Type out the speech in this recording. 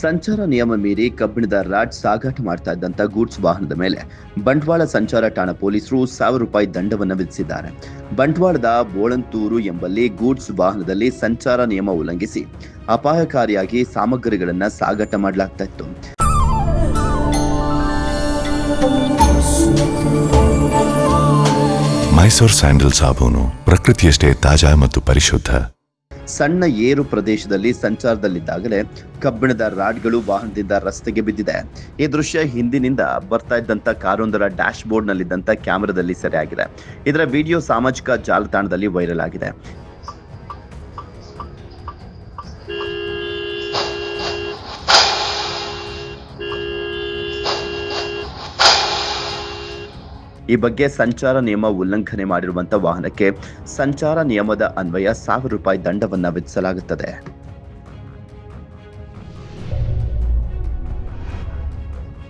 ಸಂಚಾರ ನಿಯಮ ಮೀರಿ ಕಬ್ಬಿಣದ ರಾಡ್ ಸಾಗಾಟ ಮಾಡ್ತಾ ಇದ್ದಂತ ಗೂಡ್ಸ್ ವಾಹನದ ಮೇಲೆ ಬಂಟ್ವಾಳ ಸಂಚಾರ ಠಾಣಾ ಪೊಲೀಸರು ₹1,000 ದಂಡವನ್ನು ವಿಧಿಸಿದ್ದಾರೆ. ಬಂಟ್ವಾಳದ ಬೋಳಂತೂರು ಎಂಬಲ್ಲಿ ಗೂಡ್ಸ್ ವಾಹನದಲ್ಲಿ ಸಂಚಾರ ನಿಯಮ ಉಲ್ಲಂಘಿಸಿ ಅಪಾಯಕಾರಿಯಾಗಿ ಸಾಮಗ್ರಿಗಳನ್ನು ಸಾಗಾಟ ಮಾಡಲಾಗ್ತಾ ಇತ್ತು. ಮೈಸೂರು ಸ್ಯಾಂಡಲ್ ಸಾಬೂನು ಪ್ರಕೃತಿಯಷ್ಟೇ ತಾಜಾ ಮತ್ತು ಪರಿಶುದ್ಧ. ಸಣ್ಣ ಏರು ಪ್ರದೇಶದಲ್ಲಿ ಸಂಚಾರದಲ್ಲಿದ್ದಾಗಲೇ ಕಬ್ಬಿಣದ ರಾಡ್ಗಳು ವಾಹನದಿಂದ ರಸ್ತೆಗೆ ಬಿದ್ದಿದೆ. ಈ ದೃಶ್ಯ ಹಿಂದಿನಿಂದ ಬರ್ತಾ ಇದ್ದಂತ ಕಾರೊಂದರ ಡ್ಯಾಶ್ ಬೋರ್ಡ್ ನಲ್ಲಿದ್ದಂತ ಕ್ಯಾಮೆರಾದಲ್ಲಿ ಸೆರೆಯಾಗಿದೆ. ಇದರ ವಿಡಿಯೋ ಸಾಮಾಜಿಕ ಜಾಲತಾಣದಲ್ಲಿ ವೈರಲ್ ಆಗಿದೆ. ಈ ಬಗ್ಗೆ ಸಂಚಾರ ನಿಯಮ ಉಲ್ಲಂಘನೆ ಮಾಡಿರುವಂತಹ ವಾಹನಕ್ಕೆ ಸಂಚಾರ ನಿಯಮದ ಅನ್ವಯ ₹1,000 ದಂಡವನ್ನು ವಿಧಿಸಲಾಗುತ್ತದೆ.